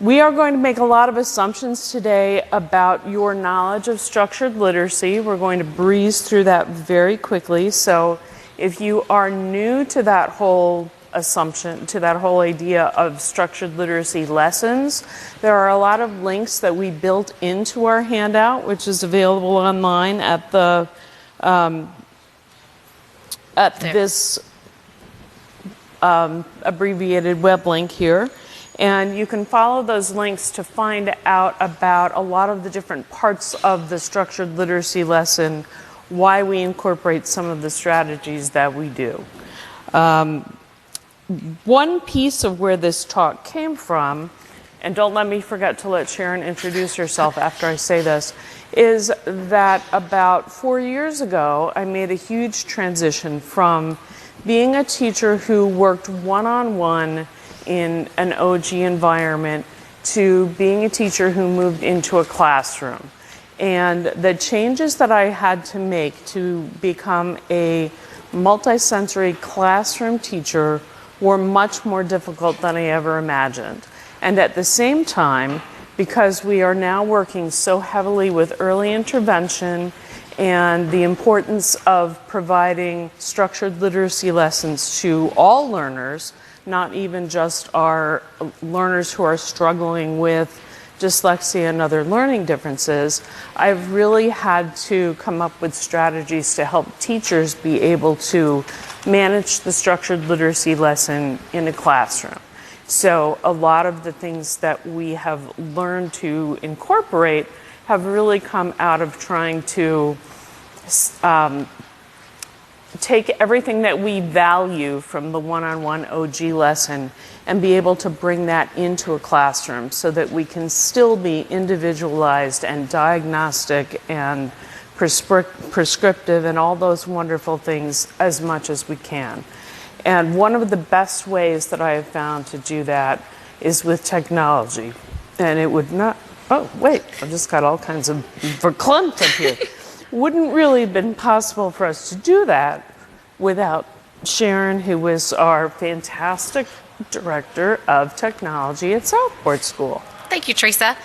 We are going to make a lot of assumptions today about your knowledge of structured literacy. We're going to breeze through that very quickly. So if you are new to that whole assumption, to that whole idea of structured literacy lessons, there are a lot of links that we built into our handout, which is available online at the this abbreviated web link here. And you can follow those links to find out about a lot of the different parts of the structured literacy lesson, why we incorporate some of the strategies that we do. One piece of where this talk came from, and don't let me forget to let Sharon introduce herself after I say this, is that about 4 years ago, I made a huge transition from being a teacher who worked one-on-one in an OG environment to being a teacher who moved into a classroom. And the changes that I had to make to become a multisensory classroom teacher were much more difficult than I ever imagined. And at the same time, because we are now working so heavily with early intervention and the importance of providing structured literacy lessons to all learners, not even just our learners who are struggling with dyslexia and other learning differences, I've really had to come up with strategies to help teachers be able to manage the structured literacy lesson in a classroom. So a lot of the things that we have learned to incorporate have really come out of trying to take everything that we value from the one-on-one OG lesson and be able to bring that into a classroom so that we can still be individualized and diagnostic and prescriptive and all those wonderful things as much as we can. And one of the best ways that I have found to do that is with technology. And it would not, oh wait, I've just got all kinds of verklempt up here. Wouldn't really have been possible for us to do that without Sharon, who is our fantastic director of technology at Southport School. Thank you, Theresa.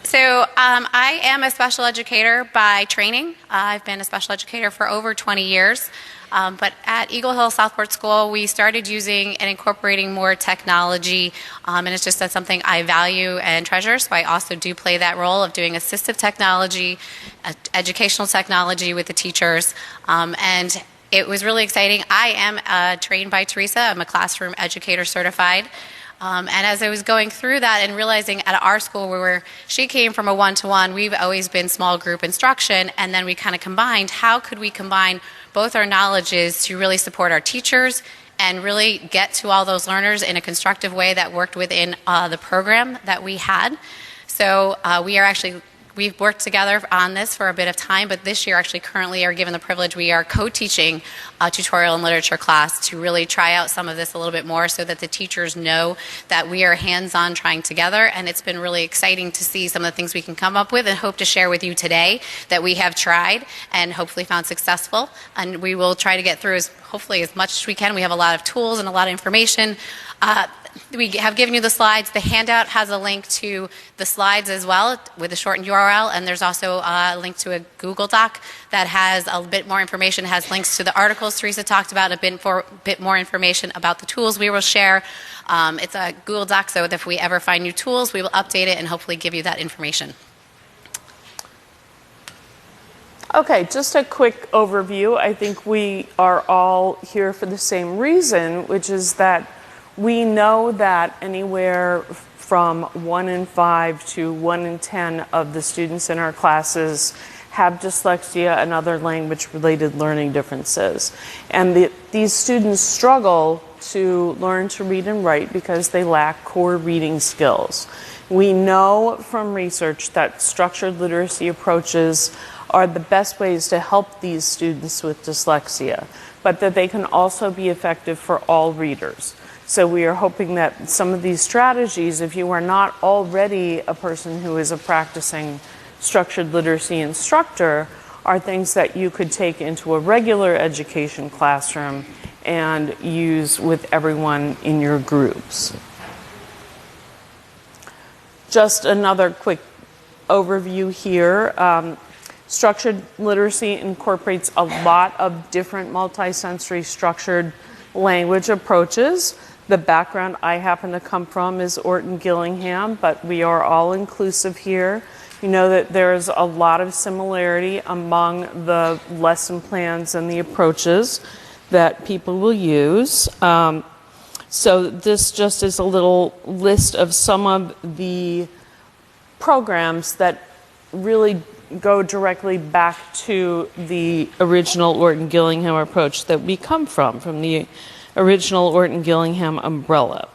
So I am a special educator by training. I've been a special educator for over 20 years. But at Eagle Hill Southport School, we started using and incorporating more technology, and it's just something I value and treasure. So I also do play that role of doing assistive technology, educational technology with the teachers, and it was really exciting. I am trained by Theresa. I'm a classroom educator certified. And as I was going through that and realizing at our school where she came from a one-to-one, we've always been small group instruction, and then we kind of combined, how could we combine both our knowledges to really support our teachers and really get to all those learners in a constructive way that worked within the program that we had. So we've worked together on this for a bit of time, but this year actually currently are given the privilege, we are co-teaching a tutorial and literature class to really try out some of this a little bit more so that the teachers know that we are hands-on trying together, and it's been really exciting to see some of the things we can come up with and hope to share with you today that we have tried and hopefully found successful, and we will try to get through hopefully as much as we can. We have a lot of tools and a lot of information. We have given you the slides. The handout has a link to the slides as well with a shortened URL, and there's also a link to a Google Doc that has a bit more information, has links to the articles Theresa talked about, a bit more information about the tools we will share. It's a Google Doc, so if we ever find new tools, we will update it and hopefully give you that information. Okay, just a quick overview. I think we are all here for the same reason, which is that we know that anywhere from 1 in 5 to 1 in 10 of the students in our classes have dyslexia and other language-related learning differences. And these students struggle to learn to read and write because they lack core reading skills. We know from research that structured literacy approaches are the best ways to help these students with dyslexia, but that they can also be effective for all readers. So we are hoping that some of these strategies, if you are not already a person who is a practicing structured literacy instructor, are things that you could take into a regular education classroom and use with everyone in your groups. just another quick overview here. Structured literacy incorporates a lot of different multisensory structured language approaches. The background I happen to come from is Orton Gillingham, but we are all inclusive here. You know that there's a lot of similarity among the lesson plans and the approaches that people will use. So this just is a little list of some of the programs that really go directly back to the original Orton Gillingham approach that we come from the original Orton Gillingham umbrella.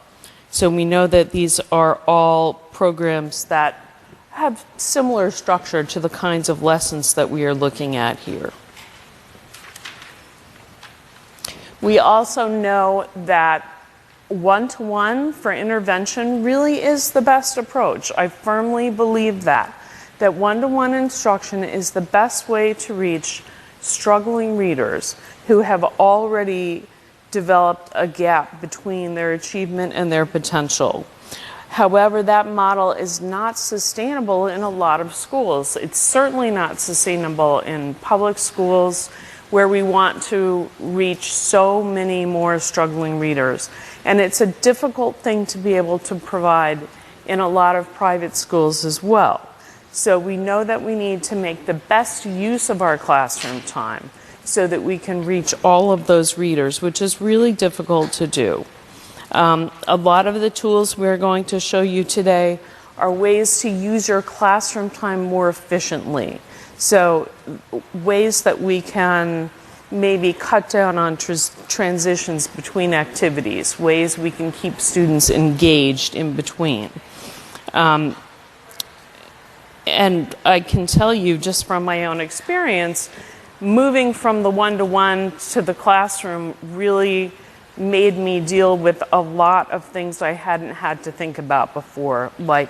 So we know that these are all programs that have similar structure to the kinds of lessons that we are looking at here. We also know that one-to-one for intervention really is the best approach. I firmly believe that one-to-one instruction is the best way to reach struggling readers who have already developed a gap between their achievement and their potential. However, that model is not sustainable in a lot of schools. It's certainly not sustainable in public schools where we want to reach so many more struggling readers. And it's a difficult thing to be able to provide in a lot of private schools as well. So we know that we need to make the best use of our classroom time so that we can reach all of those readers, which is really difficult to do. A lot of the tools we're going to show you today are ways to use your classroom time more efficiently. So ways that we can maybe cut down on transitions between activities, ways we can keep students engaged in between. And I can tell you just from my own experience, moving from the one-to-one to the classroom really made me deal with a lot of things I hadn't had to think about before, like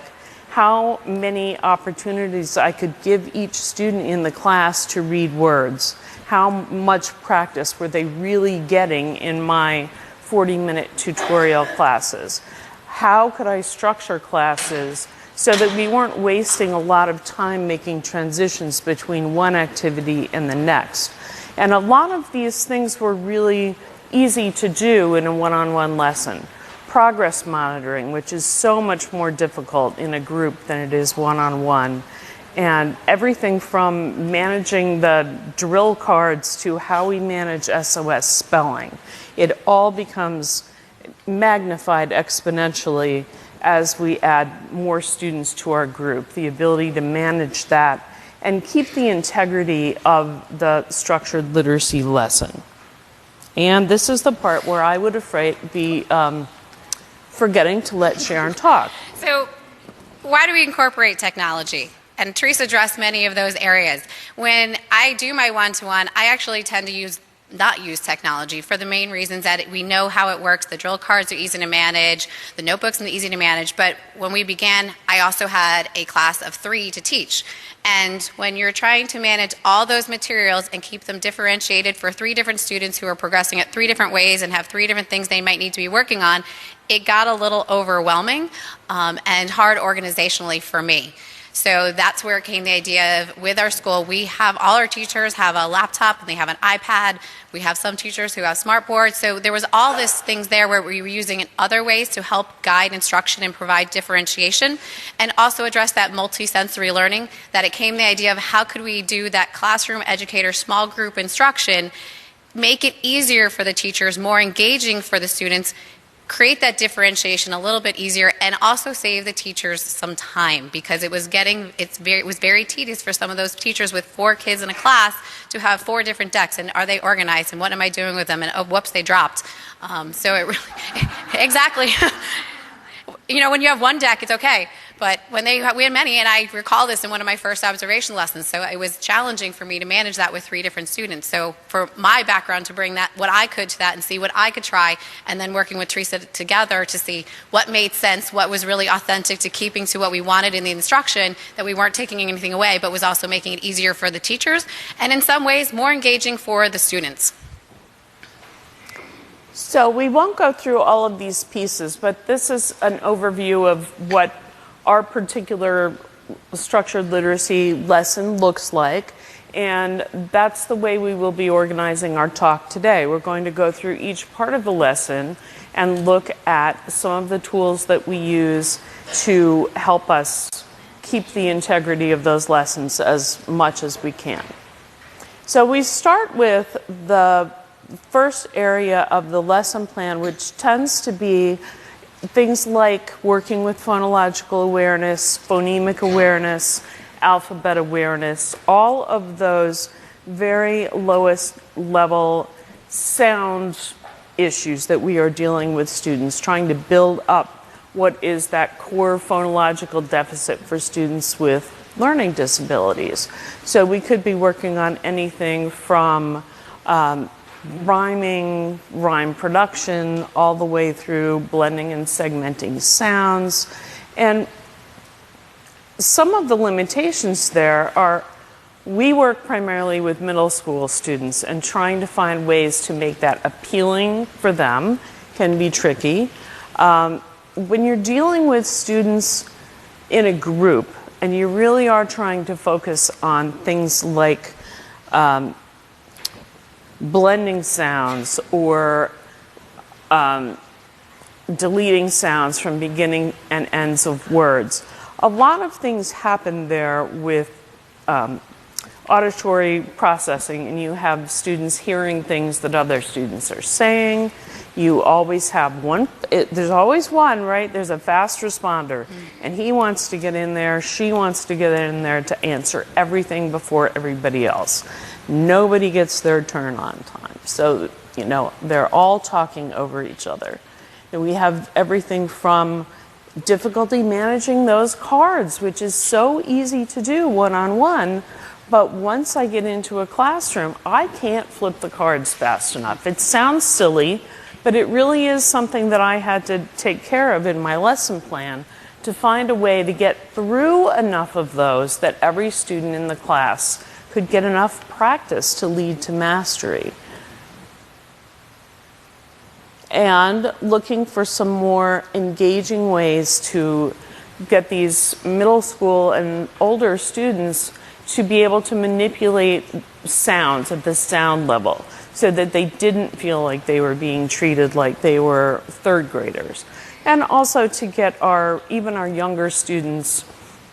how many opportunities I could give each student in the class to read words. How much practice were they really getting in my 40-minute tutorial classes? How could I structure classes so that we weren't wasting a lot of time making transitions between one activity and the next? And a lot of these things were really easy to do in a one-on-one lesson. Progress monitoring, which is so much more difficult in a group than it is one-on-one. And everything from managing the drill cards to how we manage SOS spelling. It all becomes magnified exponentially as we add more students to our group. The ability to manage that and keep the integrity of the structured literacy lesson. And this is the part where I would be forgetting to let Sharon talk. So why do we incorporate technology? And Theresa addressed many of those areas. When I do my one-to-one, I actually tend to not use technology for the main reasons that we know how it works. The drill cards are easy to manage, the notebooks are easy to manage, but when we began, I also had a class of 3 to teach. And when you're trying to manage all those materials and keep them differentiated for 3 different students who are progressing at 3 different ways and have 3 different things they might need to be working on, it got a little overwhelming and hard organizationally for me. So that's where it came the idea of, with our school, we have all our teachers have a laptop and they have an iPad. We have some teachers who have smartboards. So there was all these things there where we were using in other ways to help guide instruction and provide differentiation, and also address that multisensory learning, that it came the idea of how could we do that classroom educator small group instruction, make it easier for the teachers, more engaging for the students, create that differentiation a little bit easier, and also save the teachers some time, because it was very tedious for some of those teachers with 4 kids in a class to have 4 different decks, and are they organized, and what am I doing with them, and oh, whoops, they dropped. So it really, exactly. You know, when you have one deck, it's okay. But when we had many, and I recall this in one of my first observation lessons, so it was challenging for me to manage that with 3 different students. So for my background, to bring that, what I could to that and see what I could try, and then working with Theresa together to see what made sense, what was really authentic to keeping to what we wanted in the instruction, that we weren't taking anything away, but was also making it easier for the teachers, and in some ways more engaging for the students. So we won't go through all of these pieces, but this is an overview of what our particular structured literacy lesson looks like. And that's the way we will be organizing our talk today. We're going to go through each part of the lesson and look at some of the tools that we use to help us keep the integrity of those lessons as much as we can. So we start with the first area of the lesson plan, which tends to be things like working with phonological awareness, phonemic awareness, alphabet awareness, all of those very lowest level sound issues that we are dealing with students, trying to build up what is that core phonological deficit for students with learning disabilities. So we could be working on anything from rhyming, rhyme production, all the way through blending and segmenting sounds. And some of the limitations there are, we work primarily with middle school students, and trying to find ways to make that appealing for them can be tricky. When you're dealing with students in a group and you really are trying to focus on things like blending sounds or deleting sounds from beginning and ends of words, a lot of things happen there with auditory processing, and you have students hearing things that other students are saying. You always have one, there's always one, right? There's a fast responder, and he wants to get in there, she wants to get in there to answer everything before everybody else. Nobody gets their turn on time. So, you know, they're all talking over each other. And we have everything from difficulty managing those cards, which is so easy to do one-on-one, but once I get into a classroom, I can't flip the cards fast enough. It sounds silly, but it really is something that I had to take care of in my lesson plan to find a way to get through enough of those that every student in the class could get enough practice to lead to mastery. And looking for some more engaging ways to get these middle school and older students to be able to manipulate sounds at the sound level so that they didn't feel like they were being treated like they were third graders. And also to get even our younger students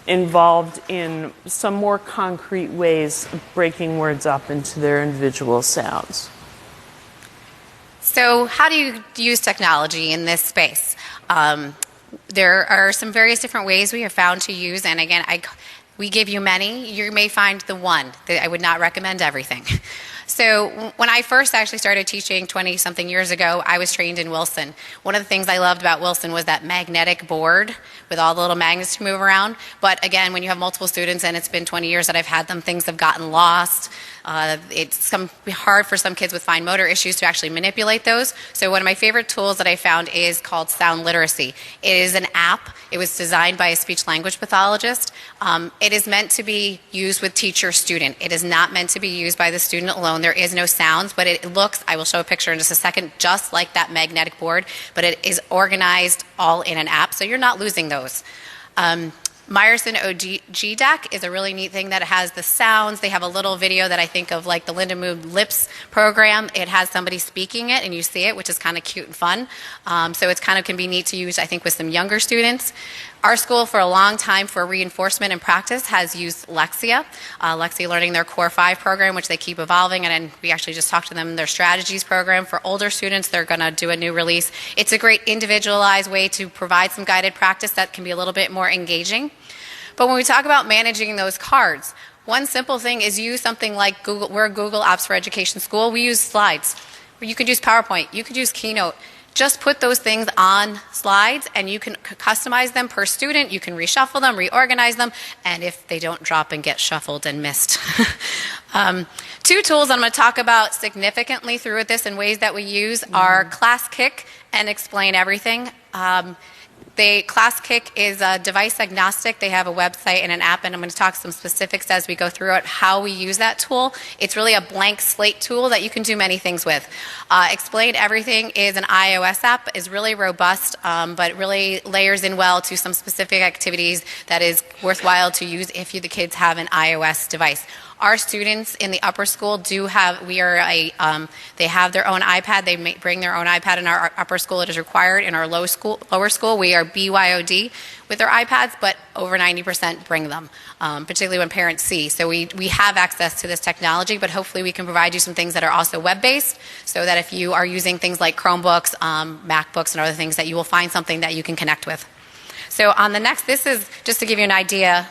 involved in some more concrete ways of breaking words up into their individual sounds. So how do you use technology in this space? There are some various different ways we have found to use, and again, we give you many. You may find the one. I would not recommend everything. So when I first actually started teaching 20-something years ago, I was trained in Wilson. One of the things I loved about Wilson was that magnetic board with all the little magnets to move around. But again, when you have multiple students, and it's been 20 years that I've had them, things have gotten lost. It's hard for some kids with fine motor issues to actually manipulate those. So one of my favorite tools that I found is called Sound Literacy. It is an app. It was designed by a speech-language pathologist. It is meant to be used with teacher-student. It is not meant to be used by the student alone. There is no sounds, but it looks, I will show a picture in just a second, just like that magnetic board, but it is organized all in an app, so you're not losing those. Meyerson AOGPE is a really neat thing that it has the sounds. They have a little video that I think of like the Linda Mood Lips program. It has somebody speaking it and you see it, which is kind of cute and fun. So it's kind of can be neat to use, I think, with some younger students. Our school for a long time for reinforcement and practice has used Lexia. Lexia Learning their Core 5 program, which they keep evolving, and then we actually just talked to them in their strategies program. For older students, they're going to do a new release. It's a great individualized way to provide some guided practice that can be a little bit more engaging. But when we talk about managing those cards, one simple thing is use something like Google. We're Google Apps for Education School. We use slides. You could use PowerPoint. You could use Keynote. Just put those things on slides and you can customize them per student. You can reshuffle them, reorganize them, and if they don't drop and get shuffled and missed. Two tools I'm going to talk about significantly through this in ways that we use are Class Kick and Explain Everything. ClassKick is device agnostic. They have a website and an app, and I'm going to talk some specifics as we go through it, how we use that tool. It's really a blank slate tool that you can do many things with. Explain Everything is an iOS app, is really robust, but really layers in well to some specific activities that is worthwhile to use if the kids have an iOS device. Our students in the upper school they have their own iPad. They bring their own iPad in our upper school. It is required. In our lower school, we are BYOD with their iPads, but over 90% bring them, particularly when parents see. So we have access to this technology, but hopefully we can provide you some things that are also web-based, so that if you are using things like Chromebooks, MacBooks, and other things, that you will find something that you can connect with. So on the next, this is just to give you an idea.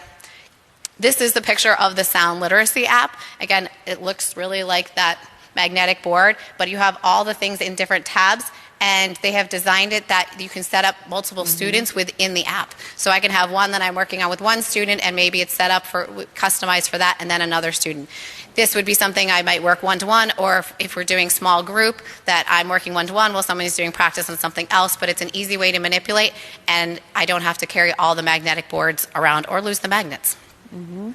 This is the picture of the sound literacy app. Again, it looks really like that magnetic board, but you have all the things in different tabs, and they have designed it that you can set up multiple students within the app. So I can have one that I'm working on with one student, and maybe it's set up for customized for that, and then another student. This would be something I might work one-to-one, or if we're doing small group, that I'm working one-to-one while somebody's doing practice on something else, but it's an easy way to manipulate, and I don't have to carry all the magnetic boards around or lose the magnets. And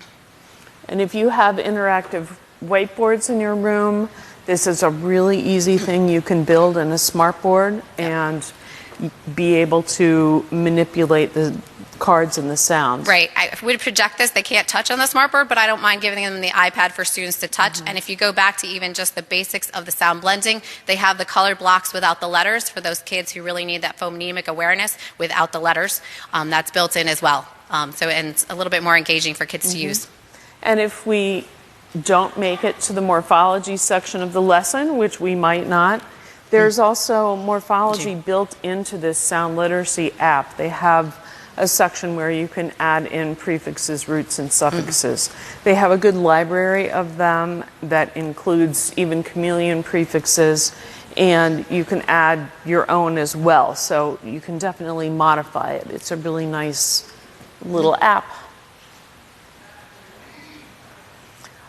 if you have interactive whiteboards in your room, this is a really easy thing you can build in a smartboard and be able to manipulate the cards and the sounds. Right. If we project this, they can't touch on the smartboard, but I don't mind giving them the iPad for students to touch. And if you go back to even just the basics of the sound blending, they have the colored blocks without the letters for those kids who really need that phonemic awareness without the letters. That's built in as well. And it's a little bit more engaging for kids to use. And if we don't make it to the morphology section of the lesson, which we might not, there's also morphology built into this sound literacy app. They have a section where you can add in prefixes, roots, and suffixes. They have a good library of them that includes even chameleon prefixes, and you can add your own as well. So you can definitely modify it. It's a really nice little app.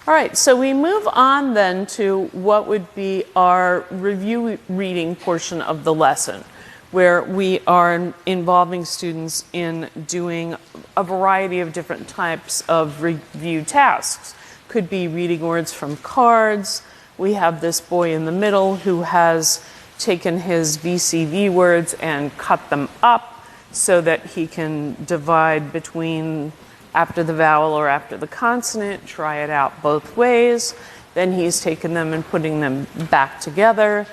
All right, so we move on then to what would be our review reading portion of the lesson, where we are involving students in doing a variety of different types of review tasks. Could be reading words from cards. We have this boy in the middle who has taken his VCV words and cut them up so that he can divide between after the vowel or after the consonant, try it out both ways. Then he's taken them and putting them back together.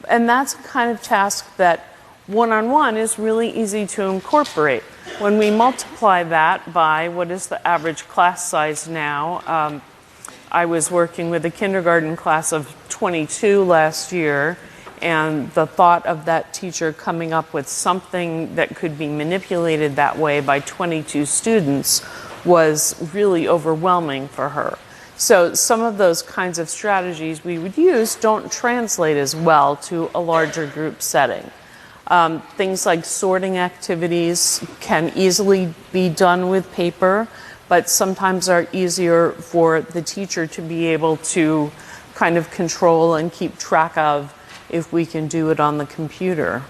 And that's a kind of task that one-on-one is really easy to incorporate. When we multiply that by what is the average class size now, I was working with a kindergarten class of 22 last year, and the thought of that teacher coming up with something that could be manipulated that way by 22 students was really overwhelming for her. So some of those kinds of strategies we would use don't translate as well to a larger group setting. Things like sorting activities can easily be done with paper, but sometimes are easier for the teacher to be able to kind of control and keep track of if we can do it on the computer.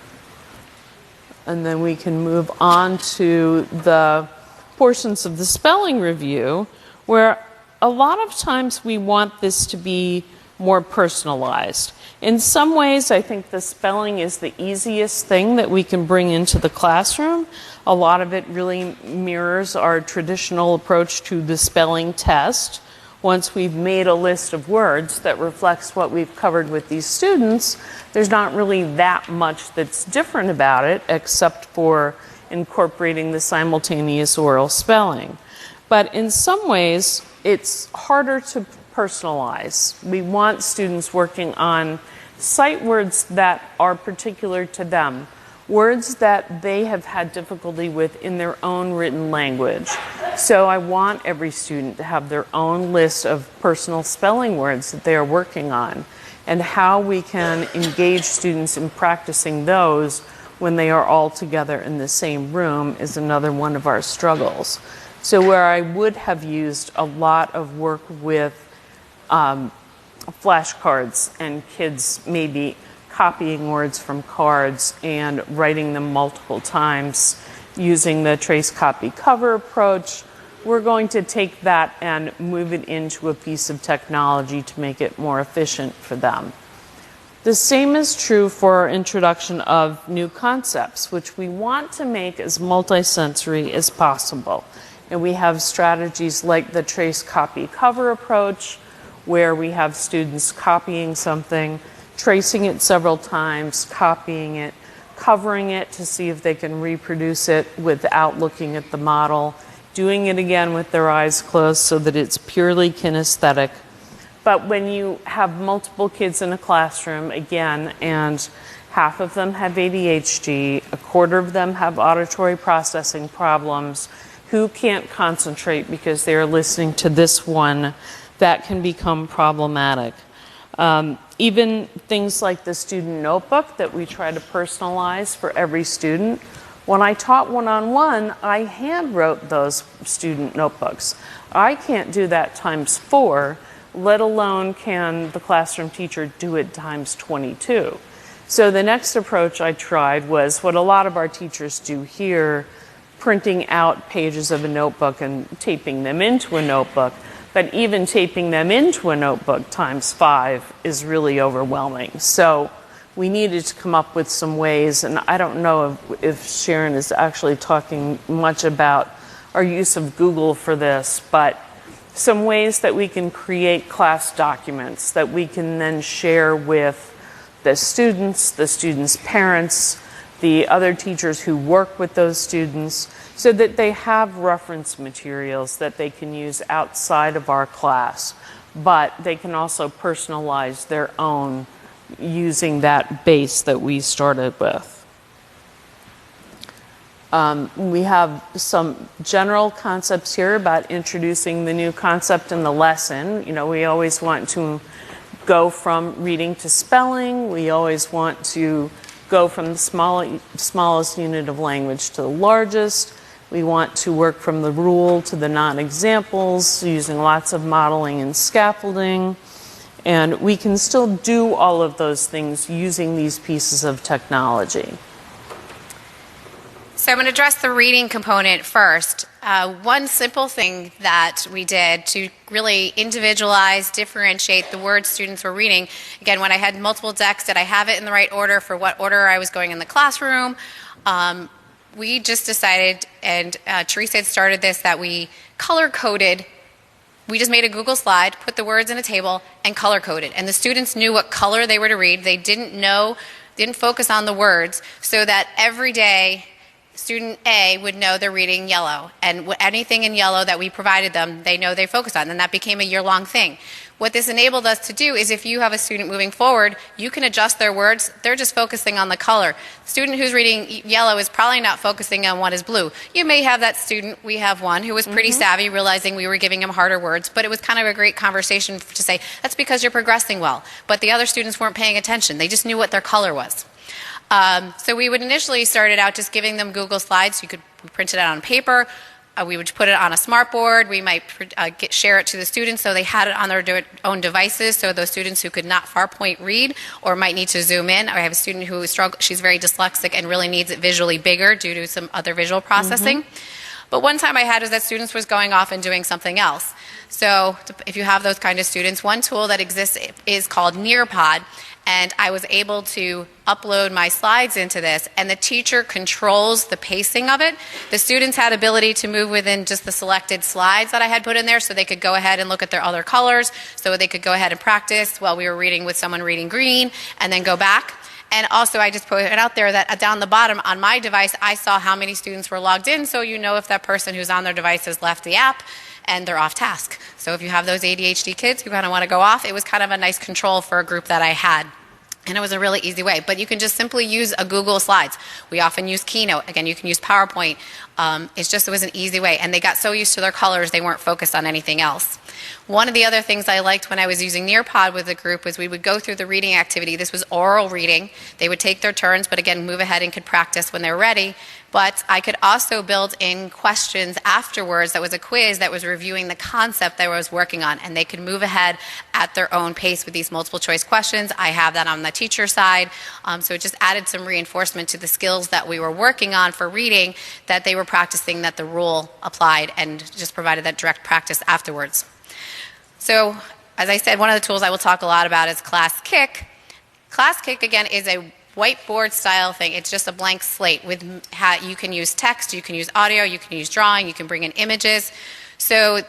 And then we can move on to the portions of the spelling review, where a lot of times we want this to be more personalized. In some ways, I think the spelling is the easiest thing that we can bring into the classroom. A lot of it really mirrors our traditional approach to the spelling test. Once we've made a list of words that reflects what we've covered with these students, there's not really that much that's different about it, except for incorporating the simultaneous oral spelling. But in some ways, it's harder to personalize. We want students working on sight words that are particular to them, words that they have had difficulty with in their own written language. So I want every student to have their own list of personal spelling words that they are working on, and how we can engage students in practicing those when they are all together in the same room is another one of our struggles. So where I would have used a lot of work with flashcards and kids maybe copying words from cards and writing them multiple times using the trace, copy, cover approach. We're going to take that and move it into a piece of technology to make it more efficient for them. The same is true for our introduction of new concepts, which we want to make as multisensory as possible. And we have strategies like the trace, copy, cover approach, where we have students copying something, tracing it several times, copying it, covering it to see if they can reproduce it without looking at the model, doing it again with their eyes closed so that it's purely kinesthetic. But when you have multiple kids in a classroom, again, and half of them have ADHD, a quarter of them have auditory processing problems, who can't concentrate because they are listening to this one, that can become problematic. Even things like the student notebook that we try to personalize for every student. When I taught one-on-one, I hand wrote those student notebooks. I can't do that times 4, let alone can the classroom teacher do it times 22. So the next approach I tried was what a lot of our teachers do here, printing out pages of a notebook and taping them into a notebook. But even taping them into a notebook times 5 is really overwhelming. So we needed to come up with some ways, and I don't know if Sharon is actually talking much about our use of Google for this, but some ways that we can create class documents that we can then share with the students' parents, the other teachers who work with those students, so that they have reference materials that they can use outside of our class, but they can also personalize their own using that base that we started with. We have some general concepts here about introducing the new concept in the lesson. You know, we always want to go from reading to spelling. We always want to go from the smallest unit of language to the largest. We want to work from the rule to the non-examples, using lots of modeling and scaffolding. And we can still do all of those things using these pieces of technology. So I'm going to address the reading component first. One simple thing that we did to really individualize, differentiate the words students were reading. Again, when I had multiple decks, did I have it in the right order for what order I was going in the classroom? We just decided, and Theresa had started this, that we color-coded. We just made a Google slide, put the words in a table, and color-coded. And the students knew what color they were to read. They didn't focus on the words, so that every day student A would know they're reading yellow. And anything in yellow that we provided them, they know they focus on. And that became a year-long thing. What this enabled us to do is if you have a student moving forward, you can adjust their words. They're just focusing on the color. The student who's reading yellow is probably not focusing on what is blue. You may have that student, we have one, who was pretty savvy, realizing we were giving him harder words, but it was kind of a great conversation to say, that's because you're progressing well. But the other students weren't paying attention. They just knew what their color was. So we would initially start it out just giving them Google Slides. You could print it out on paper. We would put it on a smartboard. We might share it to the students so they had it on their own devices, so those students who could not farpoint read or might need to zoom in. I have a student who she's very dyslexic and really needs it visually bigger due to some other visual processing. But one time I had is that students was going off and doing something else. So if you have those kind of students, one tool that exists is called Nearpod. And I was able to upload my slides into this, and the teacher controls the pacing of it. The students had ability to move within just the selected slides that I had put in there, so they could go ahead and look at their other colors, so they could go ahead and practice while we were reading with someone reading green, and then go back. And also I just put it out there that down the bottom on my device, I saw how many students were logged in, so you know if that person who's on their device has left the app and they're off task. So if you have those ADHD kids who kind of want to go off, it was kind of a nice control for a group that I had. And it was a really easy way. But you can just simply use a Google Slides. We often use Keynote. Again, you can use PowerPoint. It was an easy way. And they got so used to their colors, they weren't focused on anything else. One of the other things I liked when I was using Nearpod with the group was we would go through the reading activity. This was oral reading. They would take their turns, but again, move ahead and could practice when they were ready. But I could also build in questions afterwards. That was a quiz that was reviewing the concept that I was working on, and they could move ahead at their own pace with these multiple choice questions. I have that on the teacher side, so it just added some reinforcement to the skills that we were working on for reading that they were practicing, that the rule applied, and just provided that direct practice afterwards. So, as I said, one of the tools I will talk a lot about is Class Kick. Class Kick, again, is a whiteboard style thing. It's just a blank slate with you can use text, you can use audio, you can use drawing, you can bring in images. So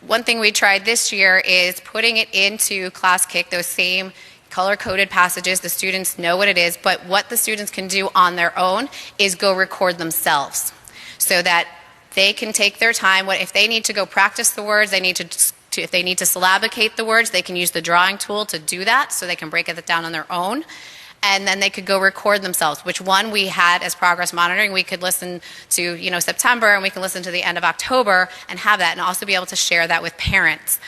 one thing we tried this year is putting it into Class Kick, those same color-coded passages. The students know what it is, but what the students can do on their own is go record themselves so that they can take their time. If they need to go practice the words, if they need to syllabicate the words, they can use the drawing tool to do that so they can break it down on their own. And then they could go record themselves, which one we had as progress monitoring. We could listen to, September, and we can listen to the end of October and have that, and also be able to share that with parents.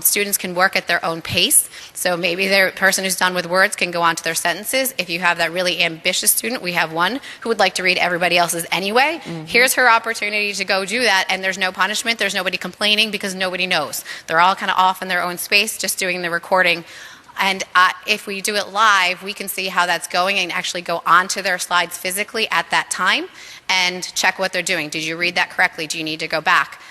Students can work at their own pace. So maybe the person who's done with words can go on to their sentences. If you have that really ambitious student, we have one who would like to read everybody else's anyway. Mm-hmm. Here's her opportunity to go do that, and there's no punishment. There's nobody complaining because nobody knows. They're all kind of off in their own space, just doing the recording. And if we do it live, we can see how that's going and actually go onto their slides physically at that time and check what they're doing. Did you read that correctly? Do you need to go back?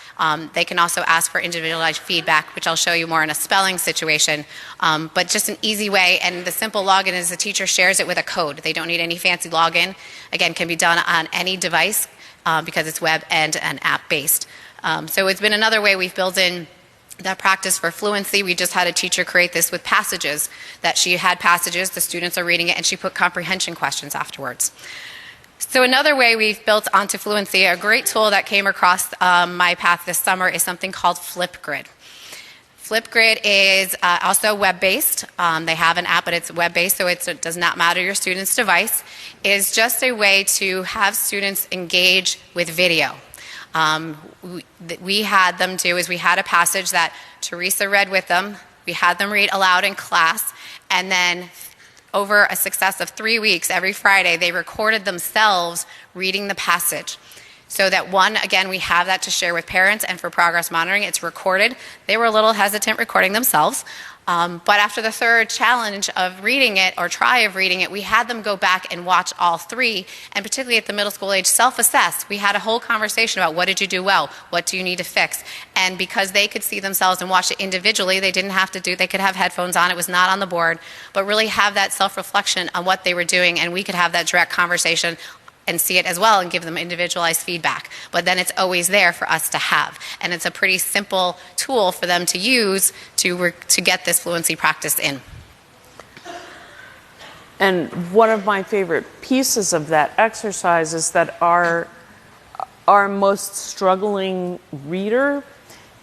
They can also ask for individualized feedback, which I'll show you more in a spelling situation. But just an easy way, and the simple login is the teacher shares it with a code. They don't need any fancy login. Again, can be done on any device because it's web and app-based. So it's been another way we've built in that practice for fluency. We just had a teacher create this with passages, that she had passages, the students are reading it, and she put comprehension questions afterwards. So another way we've built onto fluency, a great tool that came across my path this summer is something called Flipgrid. Flipgrid is also web-based. They have an app, but it's web-based, so it does not matter your student's device. It is just a way to have students engage with video. We had them do is we had a passage that Theresa read with them. We had them read aloud in class, and then over a success of 3 weeks, every Friday, they recorded themselves reading the passage. So that one, again, we have that to share with parents, and for progress monitoring, it's recorded. They were a little hesitant recording themselves. But after the third challenge of reading it, or try of reading it, we had them go back and watch all three, and particularly at the middle school age, self-assess. We had a whole conversation about what did you do well, what do you need to fix, and because they could see themselves and watch it individually, they didn't have to they could have headphones on, it was not on the board, but really have that self-reflection on what they were doing, and we could have that direct conversation and see it as well and give them individualized feedback. But then it's always there for us to have. And it's a pretty simple tool for them to use to get this fluency practice in. And one of my favorite pieces of that exercise is that our most struggling reader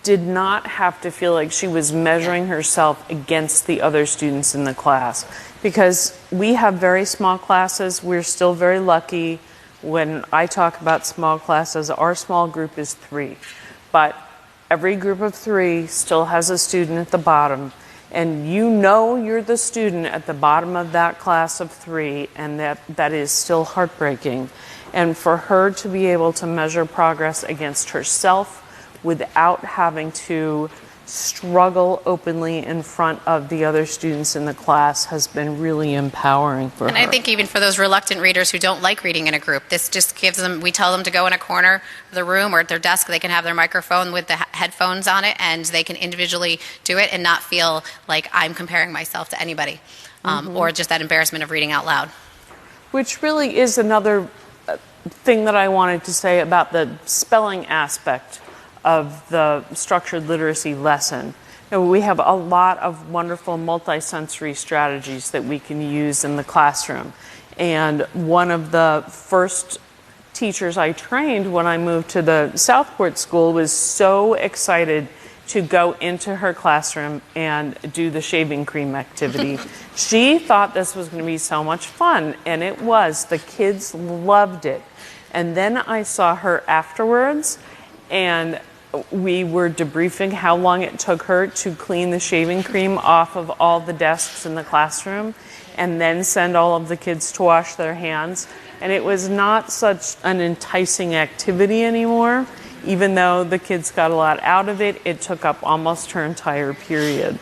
did not have to feel like she was measuring herself against the other students in the class. Because we have very small classes, we're still very lucky. When I talk about small classes, our small group is 3. But every group of 3 still has a student at the bottom. And you're the student at the bottom of that class of 3, and that is still heartbreaking. And for her to be able to measure progress against herself without having to struggle openly in front of the other students in the class has been really empowering for her. And I think even for those reluctant readers who don't like reading in a group, this just gives them, we tell them to go in a corner of the room or at their desk, they can have their microphone with the headphones on it, and they can individually do it and not feel like I'm comparing myself to anybody, or just that embarrassment of reading out loud. Which really is another thing that I wanted to say about the spelling aspect of the structured literacy lesson. We have a lot of wonderful multisensory strategies that we can use in the classroom. And one of the first teachers I trained when I moved to the Southport School was so excited to go into her classroom and do the shaving cream activity. She thought this was going to be so much fun, and it was. The kids loved it. And then I saw her afterwards, and we were debriefing how long it took her to clean the shaving cream off of all the desks in the classroom and then send all of the kids to wash their hands. And it was not such an enticing activity anymore. Even though the kids got a lot out of it, it took up almost her entire period.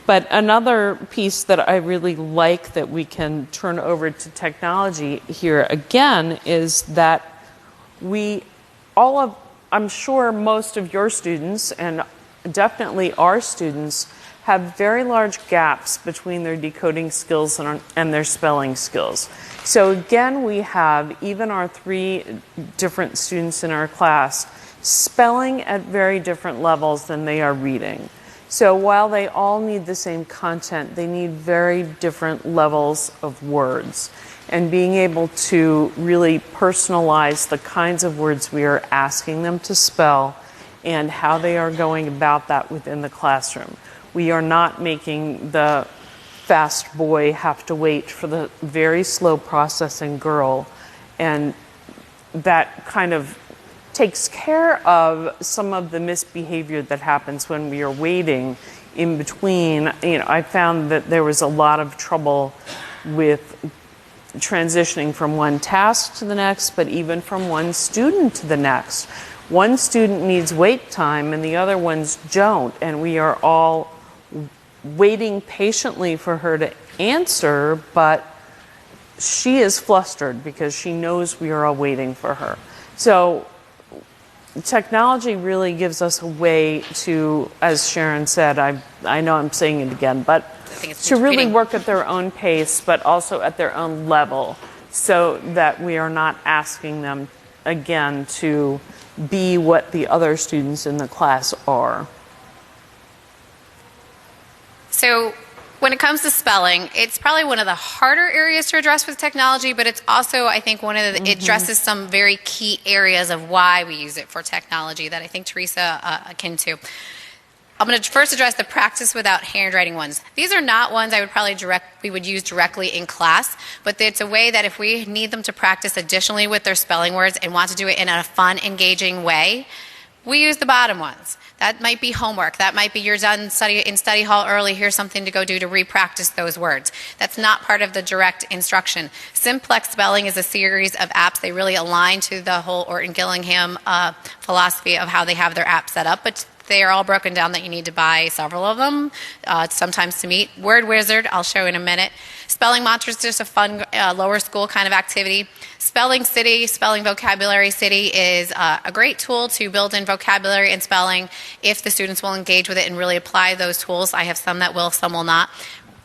But another piece that I really like that we can turn over to technology here again is that I'm sure most of your students, and definitely our students, have very large gaps between their decoding skills and their spelling skills. So again, we have, even our 3 different students in our class, spelling at very different levels than they are reading. So while they all need the same content, they need very different levels of words. And being able to really personalize the kinds of words we are asking them to spell and how they are going about that within the classroom. We are not making the fast boy have to wait for the very slow processing girl, and that kind of takes care of some of the misbehavior that happens when we are waiting in between. I found that there was a lot of trouble with transitioning from one task to the next, but even from one student to the next. One student needs wait time and the other ones don't, and we are all waiting patiently for her to answer, but she is flustered because she knows we are all waiting for her. So technology really gives us a way to, as Sharon said, I know I'm saying it again, but to really work at their own pace, but also at their own level, so that we are not asking them, again, to be what the other students in the class are. So when it comes to spelling, it's probably one of the harder areas to address with technology, but it's also, I think, it addresses some very key areas of why we use it for technology that I think Theresa akin to. I'm going to first address the practice without handwriting ones. These are not ones we would use directly in class, but it's a way that if we need them to practice additionally with their spelling words and want to do it in a fun, engaging way, we use the bottom ones. That might be homework. That might be you're done in study hall early, here's something to go do to re-practice those words. That's not part of the direct instruction. Simplex Spelling is a series of apps. They really align to the whole Orton Gillingham philosophy of how they have their apps set up, but they are all broken down that you need to buy several of them, sometimes to meet. Word Wizard, I'll show in a minute. Spelling Monster is just a fun lower school kind of activity. Spelling City, Spelling Vocabulary City is a great tool to build in vocabulary and spelling if the students will engage with it and really apply those tools. I have some that will, some will not.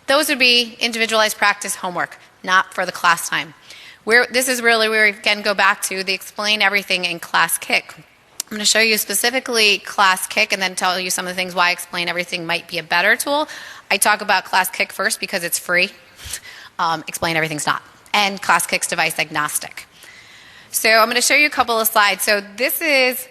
Those would be individualized practice homework, not for the class time. This is really where we can go back to the Explain Everything in Class Kick. I'm going to show you specifically Class Kick and then tell you some of the things why Explain Everything might be a better tool. I talk about Class Kick first because it's free. Explain Everything's not. And Class Kick's device agnostic. So I'm going to show you a couple of slides. So this is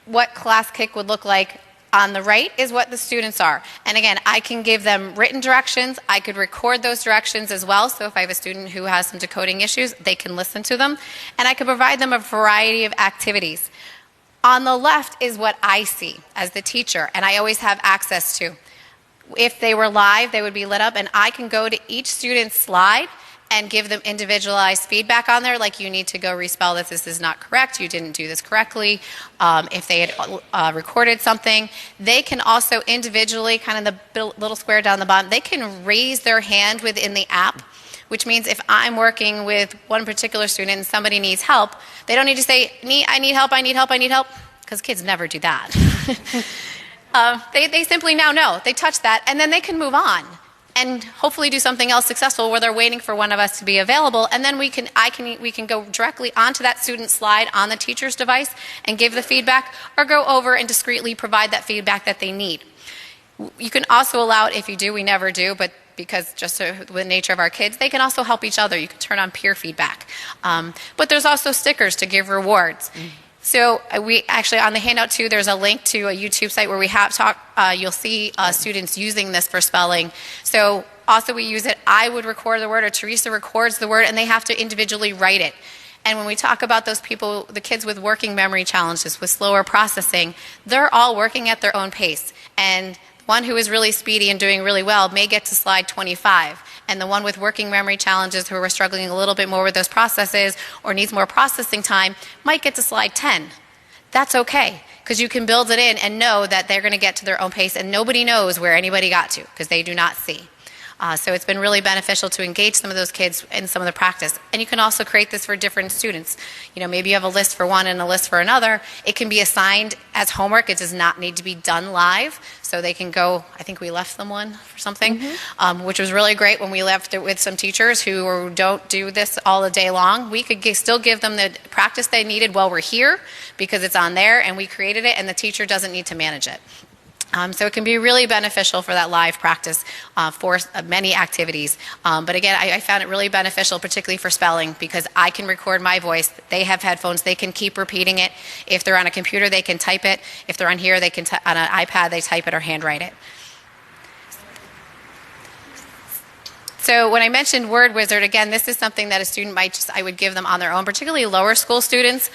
what Class Kick would look like. On the right is what the students are. And again, I can give them written directions. I could record those directions as well. So if I have a student who has some decoding issues, they can listen to them. And I can provide them a variety of activities. On the left is what I see as the teacher, and I always have access to. If they were live, they would be lit up, and I can go to each student's slide and give them individualized feedback on there, like you need to go respell this is not correct, you didn't do this correctly. If they had recorded something, they can also individually, kind of the little square down the bottom, they can raise their hand within the app, which means if I'm working with one particular student and somebody needs help, they don't need to say, I need help, I need help, I need help, because kids never do that. They simply now know. They touch that, and then they can move on and hopefully do something else successful where they're waiting for one of us to be available, and then we can go directly onto that student's slide on the teacher's device and give the feedback, or go over and discreetly provide that feedback that they need. You can also allow it, if you do, we never do, but because just the nature of our kids, they can also help each other. You can turn on peer feedback. But there's also stickers to give rewards. So we actually, on the handout too, there's a link to a YouTube site where we have you'll see students using this for spelling. So also we use it, I would record the word, or Theresa records the word, and they have to individually write it. And when we talk about those people, the kids with working memory challenges, with slower processing, they're all working at their own pace. And one who is really speedy and doing really well may get to slide 25. And the one with working memory challenges who are struggling a little bit more with those processes or needs more processing time might get to slide 10. That's okay, because you can build it in and know that they're going to get to their own pace, and nobody knows where anybody got to because they do not see. So it's been really beneficial to engage some of those kids in some of the practice. And you can also create this for different students. You know, maybe you have a list for one and a list for another. It can be assigned as homework. It does not need to be done live. So they can go, I think we left them one for something, which was really great when we left it with some teachers who don't do this all the day long. We could still give them the practice they needed while we're here because it's on there and we created it and the teacher doesn't need to manage it. So it can be really beneficial for that live practice for many activities. But again, I found it really beneficial, particularly for spelling, because I can record my voice. They have headphones. They can keep repeating it. If they're on a computer, they can type it. If they're on here, they can on an iPad, they type it or handwrite it. So when I mentioned Word Wizard, again, this is something that a student I would give them on their own, particularly lower school students.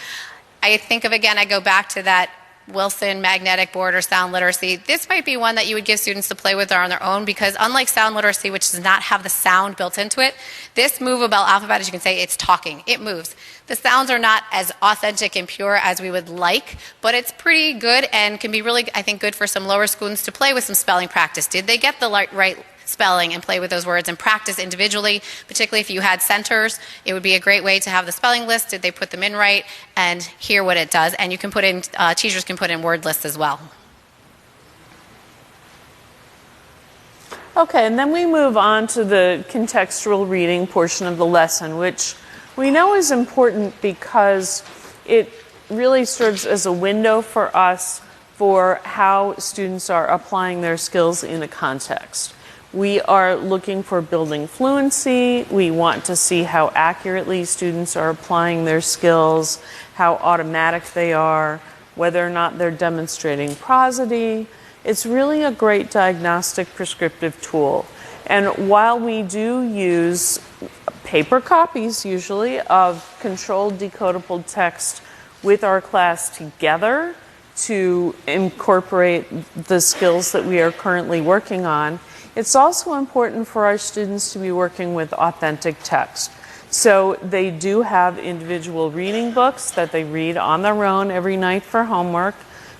I think of, again, I go back to that Wilson magnetic board or sound literacy. This might be one that you would give students to play with on their own because unlike sound literacy, which does not have the sound built into it, this movable alphabet, as you can say, it's talking. It moves. The sounds are not as authentic and pure as we would like, but it's pretty good and can be really, I think, good for some lower students to play with some spelling practice. Did they get the right spelling and play with those words and practice individually, particularly if you had centers? It would be a great way to have the spelling list. Did they put them in right and hear what it does? And you can put in, teachers can put in word lists as well. Okay, and then we move on to the contextual reading portion of the lesson, which we know is important because it really serves as a window for us for how students are applying their skills in a context. We are looking for building fluency. We want to see how accurately students are applying their skills, how automatic they are, whether or not they're demonstrating prosody. It's really a great diagnostic prescriptive tool. And while we do use paper copies usually of controlled decodable text with our class together to incorporate the skills that we are currently working on, it's also important for our students to be working with authentic text. So they do have individual reading books that they read on their own every night for homework.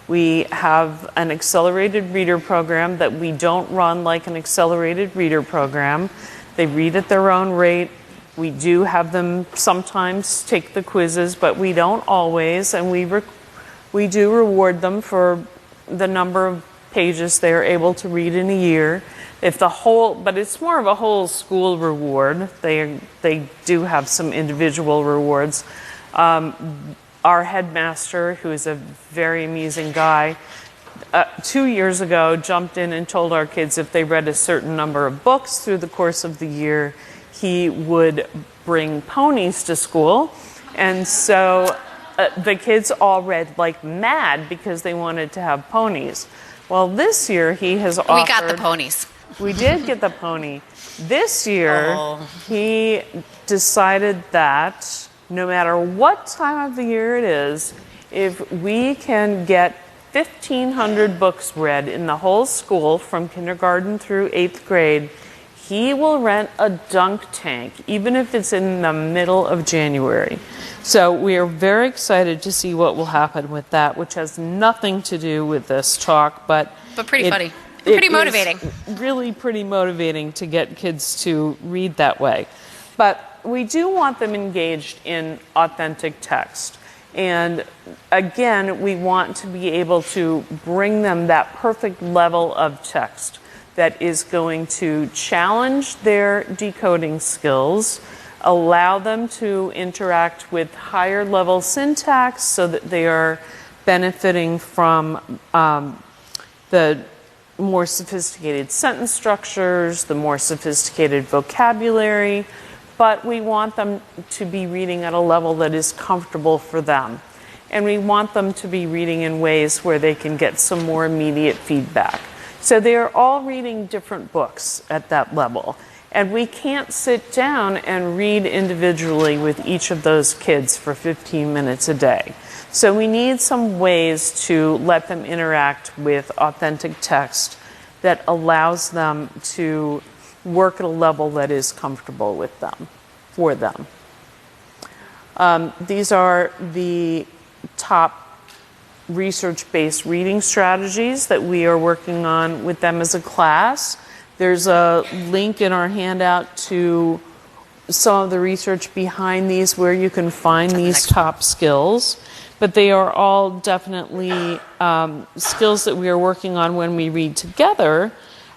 We have an accelerated reader program that we don't run like an accelerated reader program. They read at their own rate. We do have them sometimes take the quizzes, but we don't always, and we do reward them for the number of pages they are able to read in a year. But it's more of a whole school reward. They do have some individual rewards. Our headmaster, who is a very amusing guy, 2 years ago jumped in and told our kids if they read a certain number of books through the course of the year, he would bring ponies to school. And so the kids all read like mad because they wanted to have ponies. Well, this year he has offered... We got the ponies. We did get the pony. This year, he decided that no matter what time of the year it is, if we can get 1,500 books read in the whole school from kindergarten through 8th grade, he will rent a dunk tank, even if it's in the middle of January. So we are very excited to see what will happen with that, which has nothing to do with this talk, but pretty funny. Pretty motivating. Really pretty motivating to get kids to read that way. But we do want them engaged in authentic text. And again, we want to be able to bring them that perfect level of text that is going to challenge their decoding skills, allow them to interact with higher level syntax so that they are benefiting from the more sophisticated sentence structures, the more sophisticated vocabulary, but we want them to be reading at a level that is comfortable for them. And we want them to be reading in ways where they can get some more immediate feedback. So they are all reading different books at that level. And we can't sit down and read individually with each of those kids for 15 minutes a day. So we need some ways to let them interact with authentic text that allows them to work at a level that is comfortable with them, for them. These are the top research-based reading strategies that we are working on with them as a class. There's a link in our handout to some of the research behind these where you can find these top skills. But they are all definitely skills that we are working on when we read together.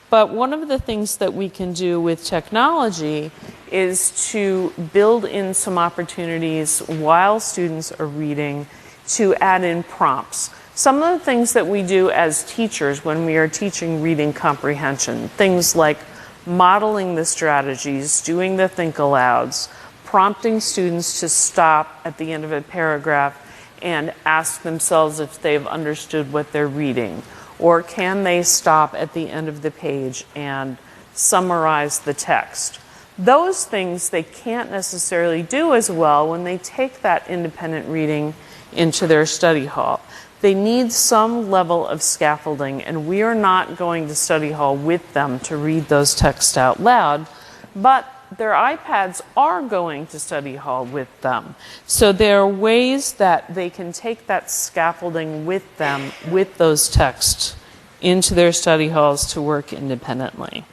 But one of the things that we can do with technology is to build in some opportunities while students are reading to add in prompts. Some of the things that we do as teachers when we are teaching reading comprehension, things like modeling the strategies, doing the think alouds, prompting students to stop at the end of a paragraph and ask themselves if they've understood what they're reading, or can they stop at the end of the page and summarize the text. Those things they can't necessarily do as well when they take that independent reading into their study hall. They need some level of scaffolding, and we are not going to study hall with them to read those texts out loud, but their iPads are going to study hall with them. So there are ways that they can take that scaffolding with them, with those texts, into their study halls to work independently.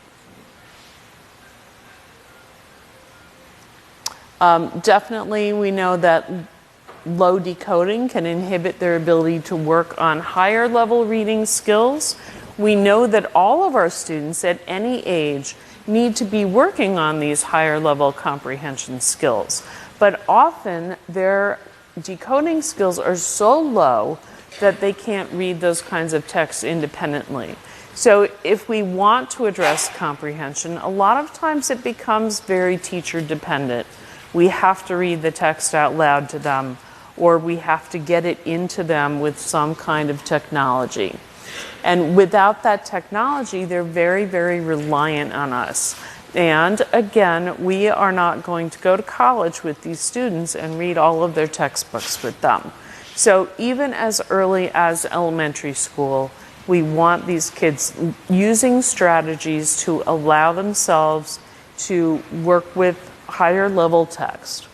Definitely, we know that low decoding can inhibit their ability to work on higher level reading skills. We know that all of our students at any age need to be working on these higher level comprehension skills. But often their decoding skills are so low that they can't read those kinds of texts independently. So if we want to address comprehension, a lot of times it becomes very teacher dependent. We have to read the text out loud to them, or we have to get it into them with some kind of technology. And without that technology, they're very, very reliant on us. And again, we are not going to go to college with these students and read all of their textbooks with them. So even as early as elementary school, we want these kids using strategies to allow themselves to work with higher level text.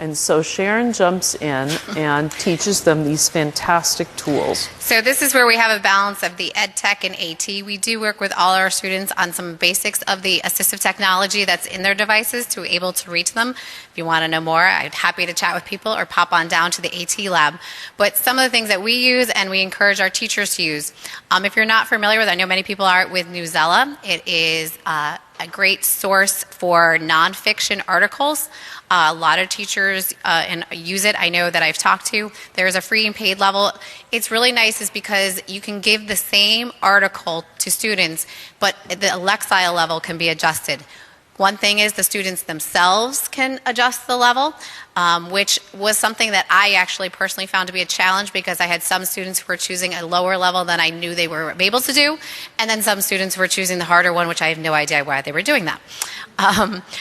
And so Sharon jumps in and teaches them these fantastic tools. So this is where we have a balance of the EdTech and AT. We do work with all our students on some basics of the assistive technology that's in their devices to be able to reach them. If you want to know more, I'm happy to chat with people or pop on down to the AT lab. But some of the things that we use and we encourage our teachers to use. If you're not familiar with, I know many people are, with Newsela. It is a great source for nonfiction articles. A lot of teachers use it. I know that I've talked to. There's a free and paid level. It's really nice is because you can give the same article to students, but the Alexia level can be adjusted. One thing is the students themselves can adjust the level, which was something that I actually personally found to be a challenge because I had some students who were choosing a lower level than I knew they were able to do, and then some students who were choosing the harder one, which I have no idea why they were doing that.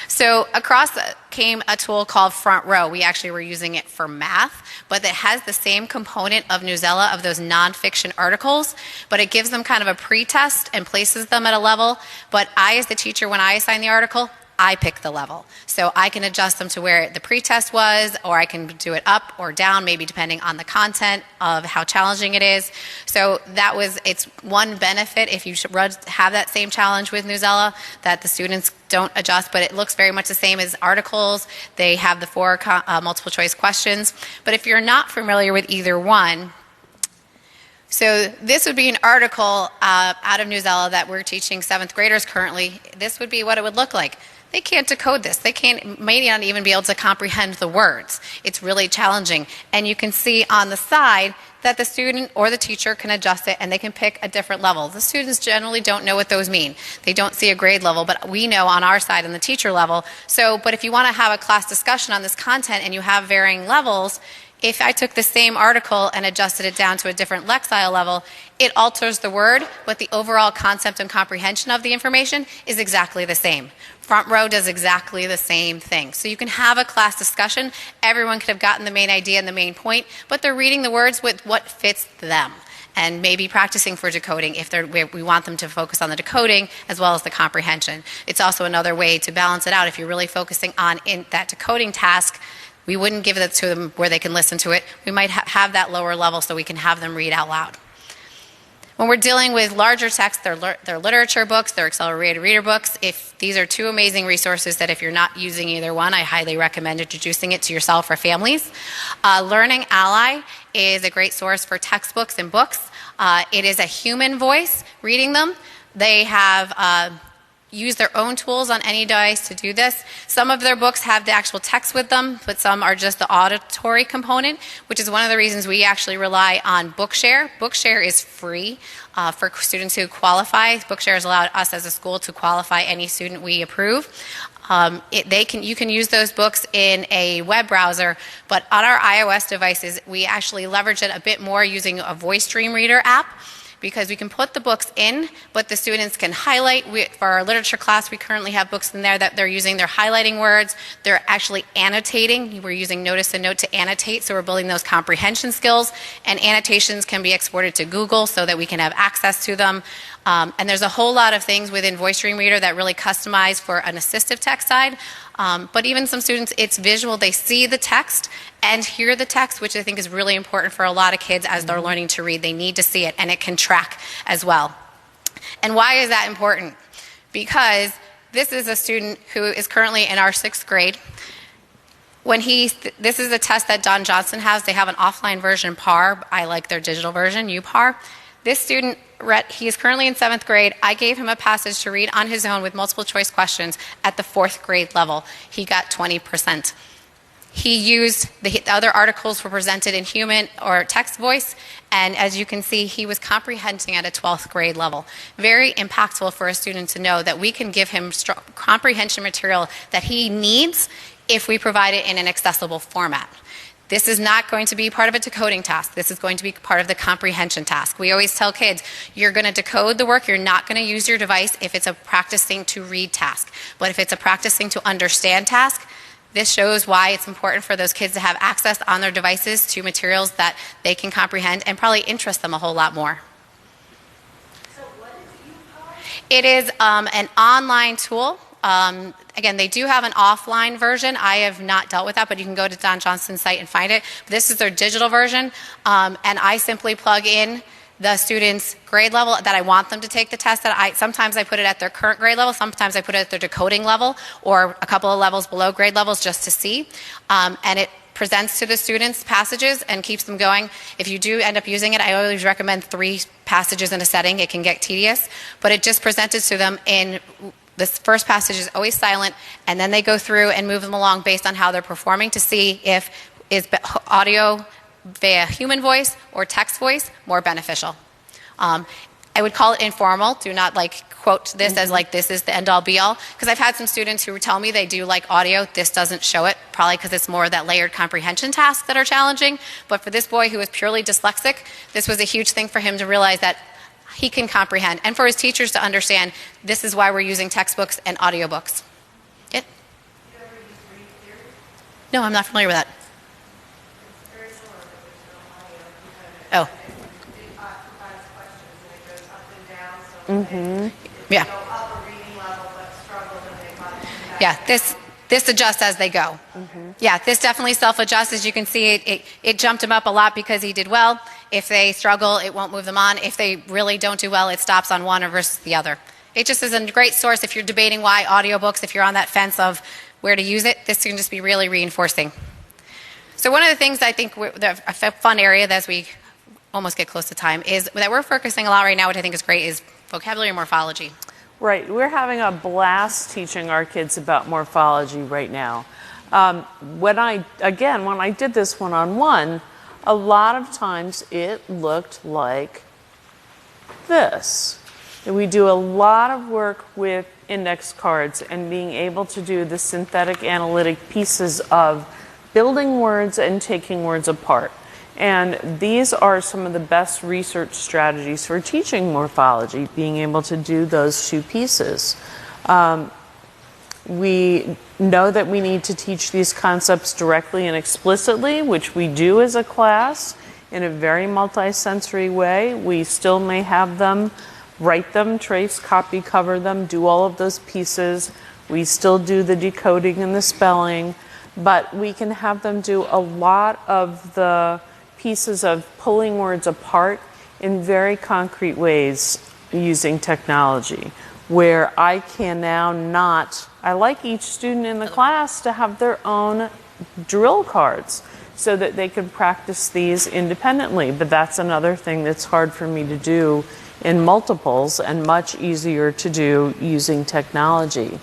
So across came a tool called Front Row. We actually were using it for math, but it has the same component of Newsela of those nonfiction articles, but it gives them kind of a pre-test and places them at a level. But I, as the teacher, when I assign the article, I pick the level. So I can adjust them to where the pretest was, or I can do it up or down, maybe depending on the content of how challenging it is. So it's one benefit if you have that same challenge with Newsela, that the students don't adjust, but it looks very much the same as articles. They have the 4 multiple choice questions. But if you're not familiar with either one, so this would be an article out of Newsela that we're teaching 7th graders currently. This would be what it would look like. They can't decode this. They may not even be able to comprehend the words. It's really challenging. And you can see on the side that the student or the teacher can adjust it and they can pick a different level. The students generally don't know what those mean. They don't see a grade level, but we know on our side on the teacher level. But if you want to have a class discussion on this content and you have varying levels, If I took the same article and adjusted it down to a different lexile level, it alters the word, but the overall concept and comprehension of the information is exactly the same. Front row does exactly the same thing. So you can have a class discussion. Everyone could have gotten the main idea and the main point, but they're reading the words with what fits them, and maybe practicing for decoding if we want them to focus on the decoding as well as the comprehension. It's also another way to balance it out. If you're really focusing on that decoding task, we wouldn't give it to them where they can listen to it. We might have that lower level so we can have them read out loud. When we're dealing with larger text, they're literature books, they're accelerated reader books. These are two amazing resources that if you're not using either one, I highly recommend introducing it to yourself or families. Learning Ally is a great source for textbooks and books. It is a human voice reading them. They have use their own tools on any device to do this. Some of their books have the actual text with them, but some are just the auditory component, which is one of the reasons we actually rely on Bookshare. Bookshare is free for students who qualify. Bookshare has allowed us as a school to qualify any student we approve. You can use those books in a web browser, but on our iOS devices, we actually leverage it a bit more using a voice dream reader app, because we can put the books in, but the students can highlight. For our literature class, we currently have books in there that they're highlighting words, they're actually annotating. We're using Notice and Note to annotate, so we're building those comprehension skills, and annotations can be exported to Google so that we can have access to them. And there's a whole lot of things within Voice Dream Reader that really customize for an assistive text side. But even some students, it's visual. They see the text and hear the text, which I think is really important for a lot of kids as they're learning to read. They need to see it, and it can track as well. And why is that important? Because this is a student who is currently in our 6th grade. This is a test that Don Johnson has. They have an offline version, PAR. I like their digital version, UPAR. This student, he is currently in 7th grade. I gave him a passage to read on his own with multiple choice questions at the 4th grade level. He got 20%. He used the other articles were presented in human or text voice, and as you can see, he was comprehending at a 12th grade level. Very impactful for a student to know that we can give him comprehension material that he needs if we provide it in an accessible format. This is not going to be part of a decoding task. This is going to be part of the comprehension task. We always tell kids, you're going to decode the work. You're not going to use your device if it's a practicing to read task. But if it's a practicing to understand task, this shows why it's important for those kids to have access on their devices to materials that they can comprehend and probably interest them a whole lot more. So what is UPAR? It is an online tool. Again, they do have an offline version. I have not dealt with that, but you can go to Don Johnson's site and find it. This is their digital version, and I simply plug in the student's grade level that I want them to take the test. Sometimes I put it at their current grade level, sometimes I put it at their decoding level, or a couple of levels below grade levels just to see, and it presents to the students passages and keeps them going. If you do end up using it, I always recommend 3 passages in a setting. It can get tedious, but it just presented to them in this first passage is always silent, and then they go through and move them along based on how they're performing to see if is audio via human voice or text voice more beneficial. I would call it informal. Do not quote this as this is the end all be all, because I've had some students who tell me they do like audio. This doesn't show it, probably because it's more of that layered comprehension tasks that are challenging. But for this boy who is purely dyslexic, this was a huge thing for him to realize that he can comprehend, and for his teachers to understand this is why we're using textbooks and audiobooks. You ever use read theory? No, I'm not familiar with that. It's very similar, but there's no audio. Oh. It occupies questions, and it goes up and down. So if Yeah. they go up a reading level but struggle, then they might come back. Yeah, this adjusts as they go. Yeah, this definitely self-adjusts. As you can see, it jumped him up a lot because he did well. If they struggle, it won't move them on. If they really don't do well, it stops on one versus the other. It just is a great source if you're debating why audiobooks, if you're on that fence of where to use it, this can just be really reinforcing. So one of the things I think a fun area that as we almost get close to time is that we're focusing a lot right now, which I think is great, is vocabulary and morphology. Right. We're having a blast teaching our kids about morphology right now. When I did this one-on-one, a lot of times it looked like this. And we do a lot of work with index cards and being able to do the synthetic analytic pieces of building words and taking words apart. And these are some of the best research strategies for teaching morphology, being able to do those two pieces. We know that we need to teach these concepts directly and explicitly, which we do as a class in a very multisensory way. We still may have them write them, trace, copy, cover them, do all of those pieces. We still do the decoding and the spelling, but we can have them do a lot of the pieces of pulling words apart in very concrete ways using technology, where I can now I like each student in the class to have their own drill cards so that they can practice these independently. But that's another thing that's hard for me to do in multiples and much easier to do using technology.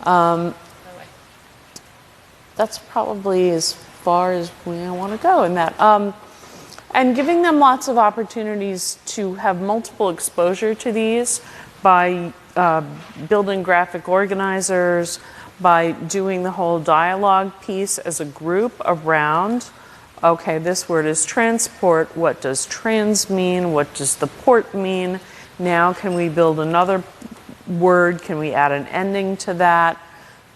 That's probably as far as we want to go in that. And giving them lots of opportunities to have multiple exposure to these by building graphic organizers, by doing the whole dialogue piece as a group around, okay, this word is transport, what does trans mean, what does the port mean, now can we build another word, can we add an ending to that?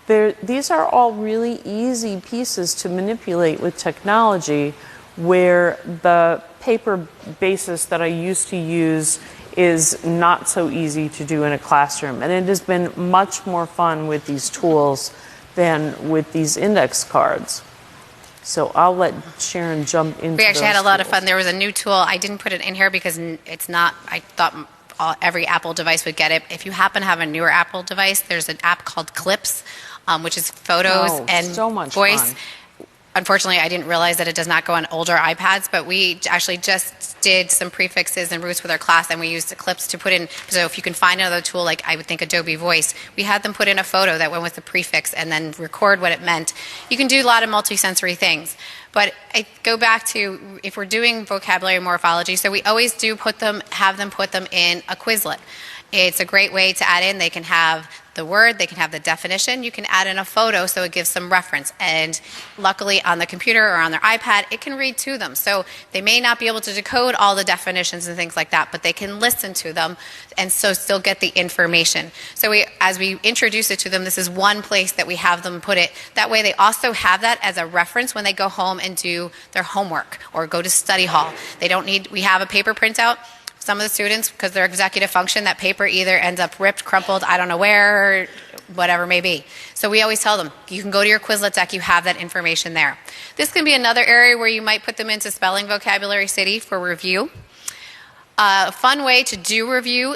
These are all really easy pieces to manipulate with technology, where the paper basis that I used to use is not so easy to do in a classroom. And it has been much more fun with these tools than with these index cards. So I'll let Sharon jump into We actually had a lot of tools. fun. There was a new tool. I didn't put it in here because it's not, I thought every Apple device would get it. If you happen to have a newer Apple device, there's an app called Clips, which is photos and so much voice. fun. Unfortunately, I didn't realize that it does not go on older iPads, but we actually just did some prefixes and roots with our class, and we used the Clips to put in. So if you can find another tool, like I would think Adobe Voice, we had them put in a photo that went with the prefix and then record what it meant. You can do a lot of multisensory things. But I go back to, if we're doing vocabulary morphology, so we always do have them put them in a Quizlet. It's a great way to add in. They can have the word, they can have the definition, you can add in a photo so it gives some reference. And luckily on the computer or on their iPad, it can read to them. So they may not be able to decode all the definitions and things like that, but they can listen to them and so still get the information. So as we introduce it to them, this is one place that we have them put it. That way they also have that as a reference when they go home and do their homework or go to study hall. We have a paper printout. Some of the students, because their executive function, that paper either ends up ripped, crumpled, I don't know where, whatever it may be. So we always tell them, you can go to your Quizlet deck, you have that information there. This can be another area where you might put them into Spelling Vocabulary City for review. A fun way to do review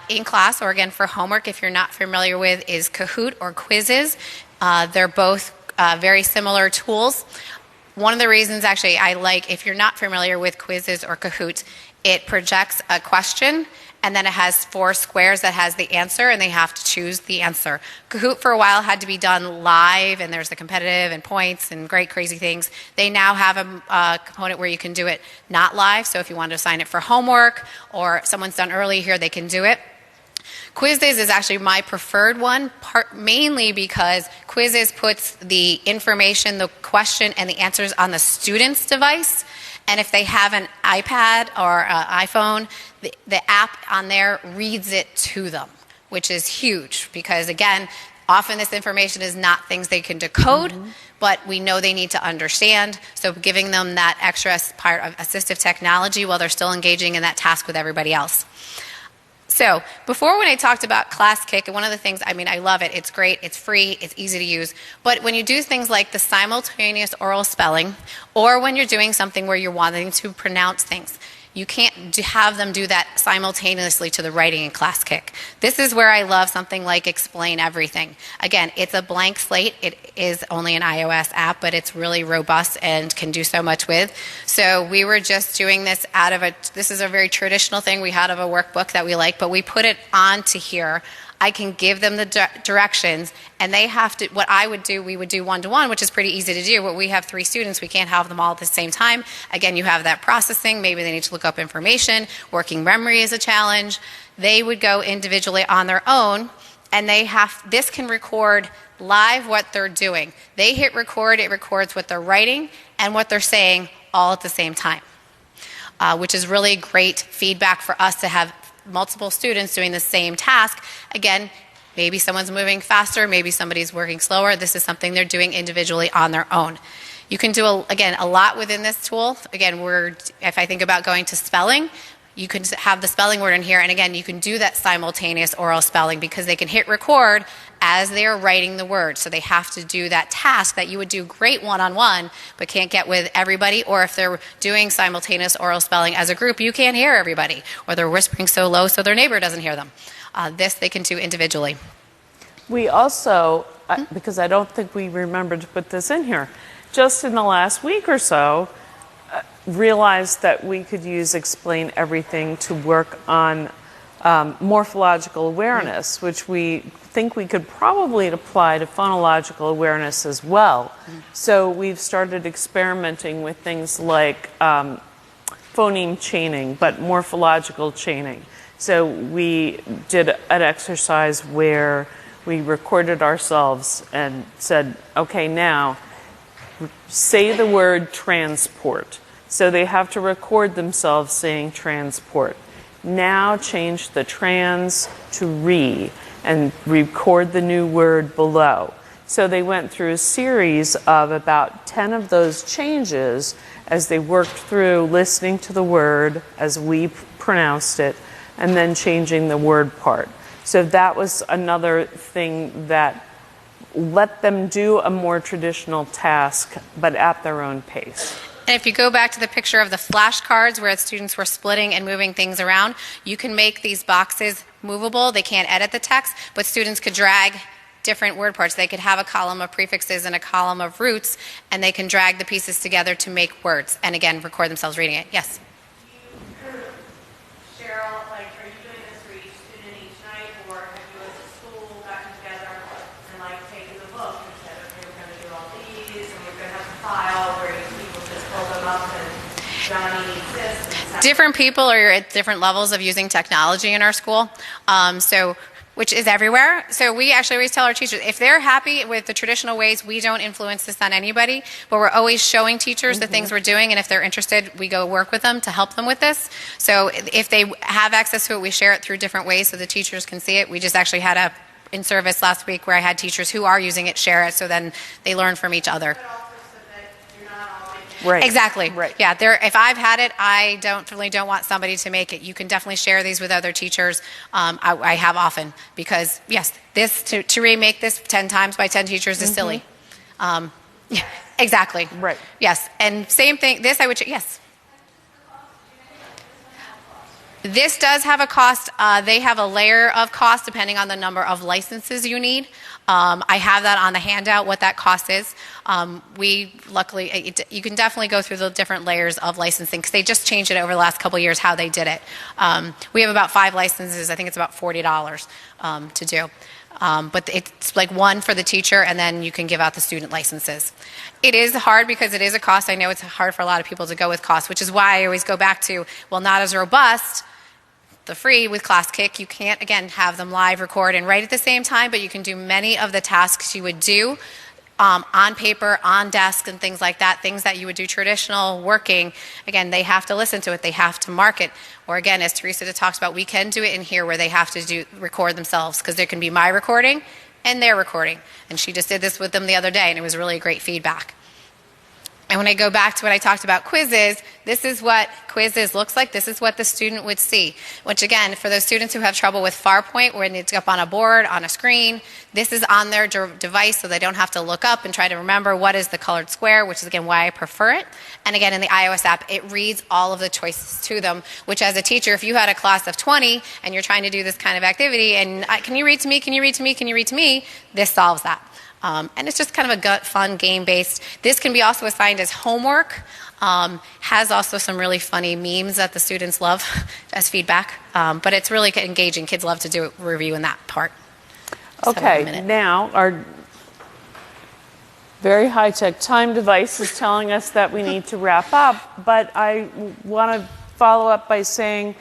in class, or again for homework if you're not familiar with, is Kahoot or Quizzes. They're both very similar tools. One of the reasons actually I like, if you're not familiar with Quizzes or Kahoot, it projects a question, and then it has 4 squares that has the answer, and they have to choose the answer. Kahoot for a while had to be done live, and there's the competitive and points and great crazy things. They now have a component where you can do it not live, so if you want to assign it for homework or someone's done early here, they can do it. Quizzes is actually my preferred one, mainly because Quizzes puts the information, the question, and the answers on the student's device. And if they have an iPad or iPhone, the app on there reads it to them, which is huge because, again, often this information is not things they can decode, but we know they need to understand. So giving them that extra part of assistive technology while they're still engaging in that task with everybody else. So before, when I talked about ClassKick, one of the things, I mean, I love it. It's great. It's free. It's easy to use. But when you do things like the simultaneous oral spelling, or when you're doing something where you're wanting to pronounce things, you can't have them do that simultaneously to the writing in ClassKick. This is where I love something like Explain Everything. Again, it's a blank slate. It is only an iOS app, but it's really robust and can do so much with. So we were just doing this this is a very traditional thing we had of a workbook that we like, but we put it onto here. I can give them the directions, and they have to, what I would do, we would do one-to-one, which is pretty easy to do, but we have 3 students, we can't have them all at the same time. Again, you have that processing, maybe they need to look up information, working memory is a challenge. They would go individually on their own, And this can record live what they're doing. They hit record, it records what they're writing and what they're saying all at the same time, which is really great feedback for us to have multiple students doing the same task. Again, maybe someone's moving faster, maybe somebody's working slower. This is something they're doing individually on their own. You can do, again, a lot within this tool. Again, if I think about going to spelling, you can have the spelling word in here, and again, you can do that simultaneous oral spelling because they can hit record as they are writing the word. So they have to do that task that you would do great one-on-one, but can't get with everybody. Or if they're doing simultaneous oral spelling as a group, you can't hear everybody, or they're whispering so low so their neighbor doesn't hear them. This they can do individually. We also, because I don't think we remembered to put this in here, just in the last week or so, realized that we could use Explain Everything to work on morphological awareness, which we think we could probably apply to phonological awareness as well. So we've started experimenting with things like phoneme chaining, but morphological chaining. So we did an exercise where we recorded ourselves and said, okay, now say the word transport. So they have to record themselves saying transport. Now change the trans to re and record the new word below. So they went through a series of about 10 of those changes as they worked through listening to the word as we pronounced it and then changing the word part. So that was another thing that let them do a more traditional task, but at their own pace. And if you go back to the picture of the flashcards where the students were splitting and moving things around, you can make these boxes movable. They can't edit the text, but students could drag different word parts. They could have a column of prefixes and a column of roots, and they can drag the pieces together to make words. And again, record themselves reading it. Yes? Cheryl, like, are you doing this for each student each night, or have you as a school gotten together and like taken the book and said, okay, we're going to do all these, and we're going to have a file where people just pull them up and Johnny needs this? Different people are at different levels of using technology in our school, which is everywhere. So we actually always tell our teachers, if they're happy with the traditional ways, we don't influence this on anybody, but we're always showing teachers the things we're doing, and if they're interested, we go work with them to help them with this. So if they have access to it, we share it through different ways so the teachers can see it. We just actually had a in-service last week where I had teachers who are using it share it, so then they learn from each other. Right. Exactly. Right. Yeah. If I've had it, I really don't want somebody to make it. You can definitely share these with other teachers. I have often because yes, this to remake this 10 times by 10 teachers is silly. Yeah. Exactly. Right. Yes. And same thing. This I would. Yes. This does have a cost. They have a layer of cost depending on the number of licenses you need. I have that on the handout, what that cost is. Luckily, you can definitely go through the different layers of licensing because they just changed it over the last couple of years how they did it. We have about 5 licenses. I think it's about $40 to do. But it's like one for the teacher, and then you can give out the student licenses. It is hard because it is a cost. I know it's hard for a lot of people to go with cost, which is why I always go back to, well, not as robust. The free with ClassKick, you can't, again, have them live, record, and write at the same time, but you can do many of the tasks you would do on paper, on desk, and things like that, things that you would do traditional working. Again, they have to listen to it. They have to mark it. Or again, as Theresa talks about, we can do it in here where they have to record themselves because there can be my recording and their recording. And she just did this with them the other day, and it was really great feedback. And when I go back to what I talked about quizzes, this is what quizzes looks like. This is what the student would see. Which again, for those students who have trouble with Farpoint, where it needs to go up on a board, on a screen, this is on their device so they don't have to look up and try to remember what is the colored square, which is again why I prefer it. And again, in the iOS app, it reads all of the choices to them, which as a teacher, if you had a class of 20 and you're trying to do this kind of activity and can you read to me, can you read to me, can you read to me, this solves that. And it's just kind of a fun game-based. This can be also assigned as homework. Has also some really funny memes that the students love as feedback. But it's really engaging. Kids love to do a review in that part. Okay, now our very high-tech time device is telling us that we need to wrap up. But I want to follow up by saying,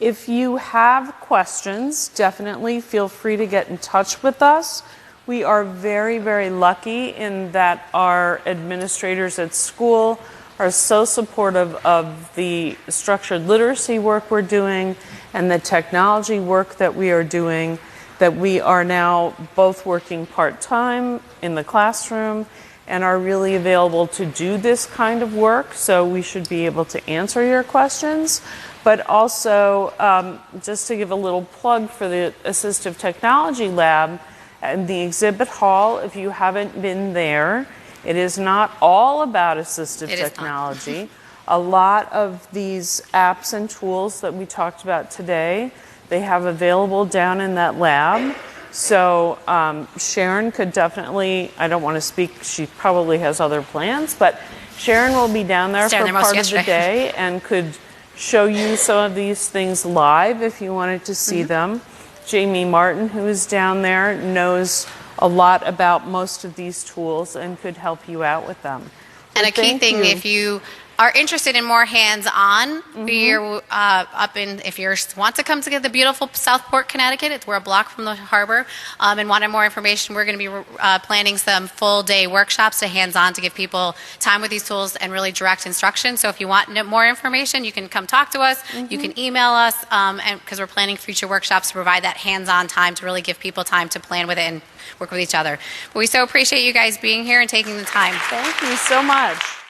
If you have questions, definitely feel free to get in touch with us. We are very, very lucky in that our administrators at school are so supportive of the structured literacy work we're doing and the technology work that we are doing, that we are now both working part-time in the classroom and are really available to do this kind of work, so we should be able to answer your questions. But also, just to give a little plug for the Assistive Technology Lab and the exhibit hall, if you haven't been there, it is not all about assistive technology. A lot of these apps and tools that we talked about today, they have available down in that lab. So Sharon could definitely, I don't want to speak, she probably has other plans, but Sharon will be down there for part of the day and could show you some of these things live if you wanted to see them. Jamie Martin, who is down there, knows a lot about most of these tools and could help you out with them. And a key thing, if you are interested in more hands-on, if you want to come to the beautiful Southport, Connecticut, we're a block from the harbor, and wanted more information, we're going to be planning some full-day workshops to hands-on to give people time with these tools and really direct instruction. So if you want more information, you can come talk to us. You can email us, and because we're planning future workshops to provide that hands-on time to really give people time to plan with it and work with each other. But we so appreciate you guys being here and taking the time. Thank you so much.